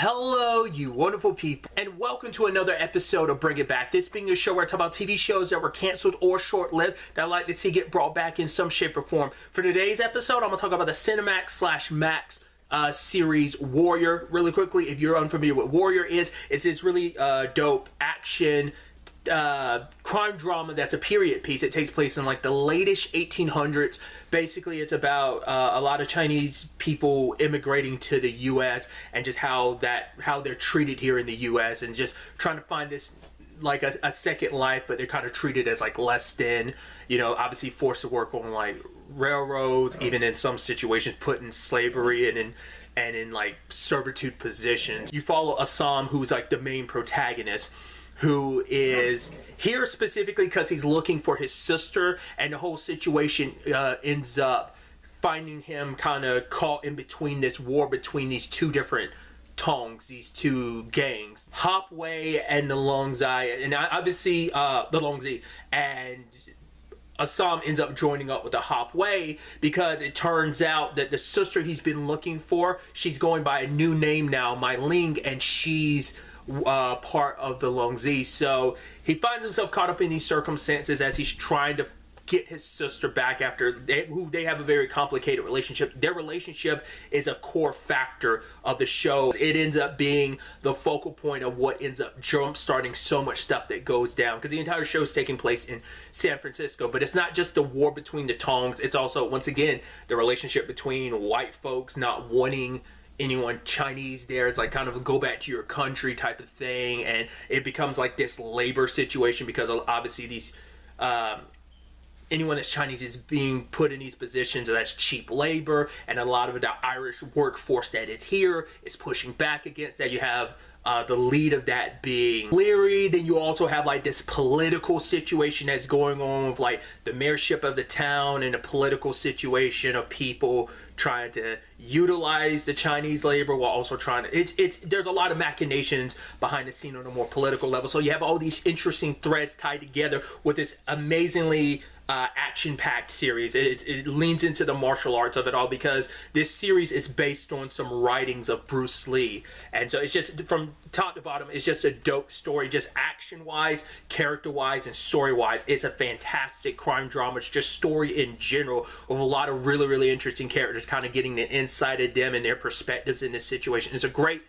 Hello, you wonderful people, and welcome to another episode of Bring It Back. This being a show where I talk about TV shows that were canceled or short-lived that I'd like to see get brought back in some shape or form. For today's episode, I'm going to talk about the Cinemax/Max series Warrior. Really quickly, if you're unfamiliar with Warrior it's this really dope action crime drama that's a period piece. It takes place in like the latest 1800s. Basically, it's about a lot of Chinese people immigrating to the U.S. and just how they're treated here in the U.S. and just trying to find this like a second life, but they're kind of treated as like less than, you know, obviously forced to work on like railroads, even in some situations put in slavery and in like servitude positions. You follow Assam, who's like the main protagonist, who is here specifically because he's looking for his sister, and the whole situation ends up finding him kind of caught in between this war between these two different tongs, these two gangs, Hopway and the Longzai, and obviously the Longzi, and Assam ends up joining up with the Hopway because it turns out that the sister he's been looking for, she's going by a new name now, Mai Ling, and she's part of the Longzi. So he finds himself caught up in these circumstances as he's trying to get his sister back after they have a very complicated relationship. Their relationship is a core factor of the show. It ends up being the focal point of what ends up jump starting so much stuff that goes down, because the entire show is taking place in San Francisco. But it's not just the war between the tongs, it's also, once again, the relationship between white folks not wanting anyone Chinese there. It's like kind of a go back to your country type of thing, and it becomes like this labor situation because obviously these anyone that's Chinese is being put in these positions that's cheap labor, and a lot of the Irish workforce that is here is pushing back against that. You have the lead of that being Leary. Then you also have like this political situation that's going on with like the mayorship of the town and a political situation of people trying to utilize the Chinese labor while also trying to, there's a lot of machinations behind the scene on a more political level. So you have all these interesting threads tied together with this amazingly action-packed series. It leans into the martial arts of it all because this series is based on some writings of Bruce Lee, and so it's just from top to bottom, it's just a dope story, just action-wise, character-wise, and story-wise. It's a fantastic crime drama. It's just story in general with a lot of really interesting characters, kind of getting the inside of them and their perspectives in this situation. It's a great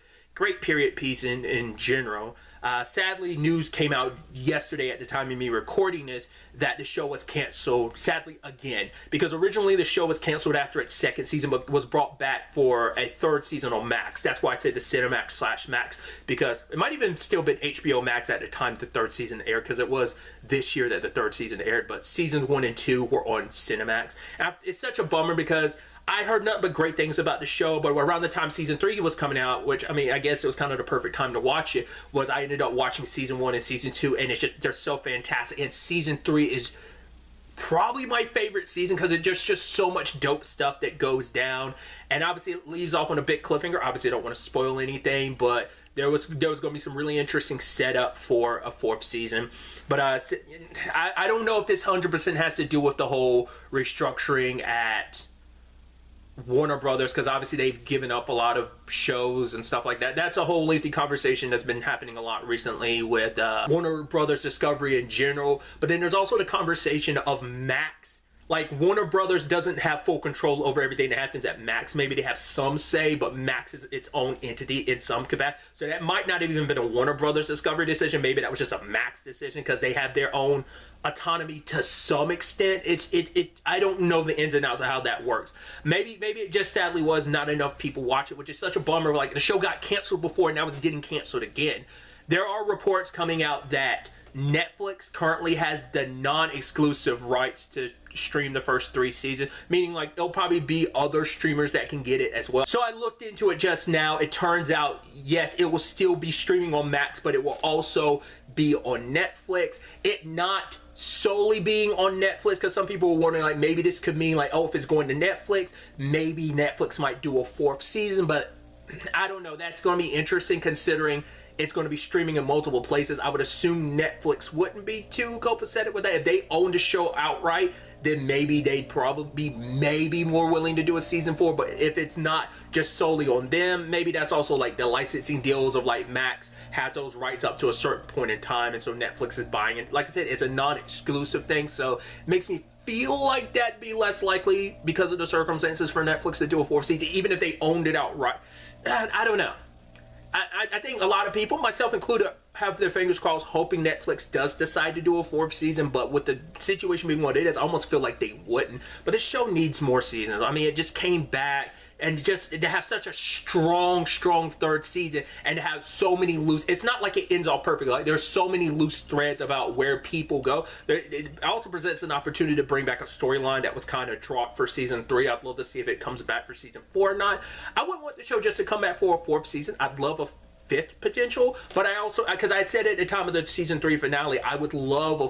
period piece in general. Sadly, news came out yesterday at the time of me recording this that the show was canceled, sadly again, because originally the show was canceled after its second season but was brought back for a third season on Max. That's why I said the Cinemax/Max, because it might even still been HBO Max at the time the third season aired, because it was this year that the third season aired, but seasons 1 and 2 were on Cinemax. And it's such a bummer because I heard nothing but great things about the show, but around the time season 3 was coming out, which, I mean, I guess it was kind of the perfect time to watch it, was I ended up watching season 1 and season 2, and it's just, they're so fantastic. And season 3 is probably my favorite season because it's just so much dope stuff that goes down. And obviously it leaves off on a big cliffhanger. Obviously I don't want to spoil anything, but there was going to be some really interesting setup for a fourth season. But I don't know if this 100% has to do with the whole restructuring at Warner Brothers, because obviously they've given up a lot of shows and stuff like that. That's a whole lengthy conversation that's been happening a lot recently with Warner Brothers Discovery in general. But then there's also the conversation of Max. Like, Warner Brothers doesn't have full control over everything that happens at Max. Maybe they have some say, but Max is its own entity in some capacity. So that might not have even been a Warner Brothers Discovery decision. Maybe that was just a Max decision because they have their own autonomy to some extent. I don't know the ins and outs of how that works. Maybe it just sadly was not enough people watch it, which is such a bummer. Like, the show got canceled before and now it's getting canceled again. There are reports coming out that Netflix currently has the non-exclusive rights to stream the first 3 seasons, meaning like there'll probably be other streamers that can get it as well. So I looked into it just now. It turns out, yes, it will still be streaming on Max, but it will also be on Netflix. It not solely being on Netflix, because some people were wondering, like, maybe this could mean like, oh, if it's going to Netflix, maybe Netflix might do a 4th season, but I don't know. That's going to be interesting considering it's going to be streaming in multiple places. I would assume Netflix wouldn't be too copacetic with that. If they owned the show outright, then maybe they'd probably be maybe more willing to do a season 4. But if it's not just solely on them, maybe that's also like the licensing deals of like Max has those rights up to a certain point in time, and so Netflix is buying it. Like I said, it's a non-exclusive thing, so it makes me feel like that'd be less likely because of the circumstances for Netflix to do a 4th season, even if they owned it outright. I don't know. I think a lot of people, myself included, have their fingers crossed hoping Netflix does decide to do a 4th season, but with the situation being what it is, I almost feel like they wouldn't. But this show needs more seasons. I mean, it just came back, and just to have such a strong 3rd season and to have so many loose, it's not like it ends all perfectly. Like, there's so many loose threads about where people go. It also presents an opportunity to bring back a storyline that was kind of dropped for season 3. I'd love to see if it comes back for season 4 or not. I wouldn't want the show just to come back for a 4th season. I'd love a 5th potential, but I also, because I had said at the time of the season 3 finale, I would love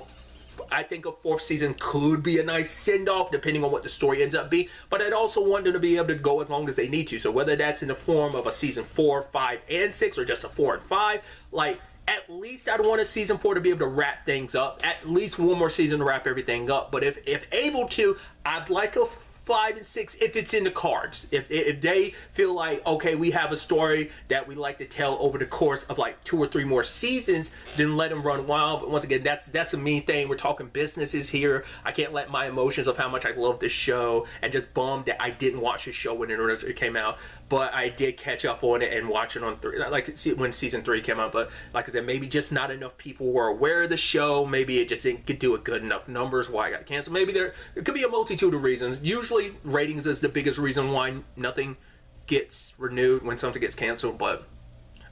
I think a 4th season could be a nice send-off depending on what the story ends up being, but I'd also want them to be able to go as long as they need to. So whether that's in the form of a season 4, 5, and 6, or just a 4 and 5, like, at least I'd want a season 4 to be able to wrap things up. At least one more season to wrap everything up. But if able to, I'd like a 5 and 6 if it's in the cards. If they feel like, okay, we have a story that we like to tell over the course of like 2 or 3 more seasons, then let them run wild. But once again, that's a me thing. We're talking businesses here. I can't let my emotions of how much I love this show and just bummed that I didn't watch this show when it originally came out. But I did catch up on it and watch it on 3. I like to see it when season 3 came out. But like I said, maybe just not enough people were aware of the show. Maybe it just didn't do a good enough numbers why I got canceled. Maybe there could be a multitude of reasons. Usually ratings is the biggest reason why nothing gets renewed when something gets canceled. But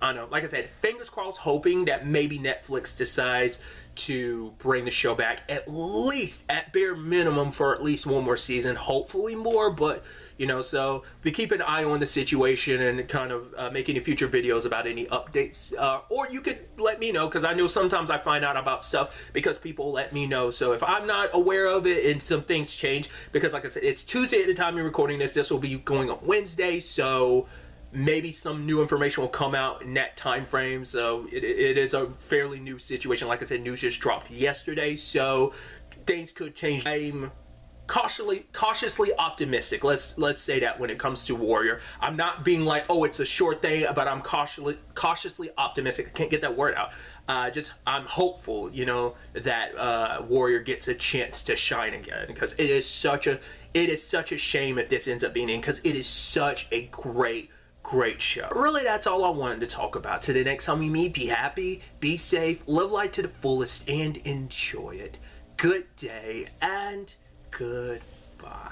I don't know. Like I said, fingers crossed, hoping that maybe Netflix decides to bring the show back at least, at bare minimum, for at least one more season. Hopefully more, but you know, so we keep an eye on the situation and kind of make any future videos about any updates. Or you could let me know, because I know sometimes I find out about stuff because people let me know. So if I'm not aware of it and some things change, because like I said, it's Tuesday at the time you're recording this. This will be going on Wednesday, so maybe some new information will come out in that time frame. So it is a fairly new situation. Like I said, news just dropped yesterday, so things could change. I'm cautiously optimistic. Let's say that when it comes to Warrior, I'm not being like, oh, it's a short thing, but I'm cautiously optimistic. I can't get that word out. I'm hopeful, you know, that Warrior gets a chance to shine again, because it is such a shame if this ends up being in, because it is such a great show. Really, that's all I wanted to talk about. Till the next time we meet, be happy, be safe, live life to the fullest, and enjoy it. Good day and goodbye.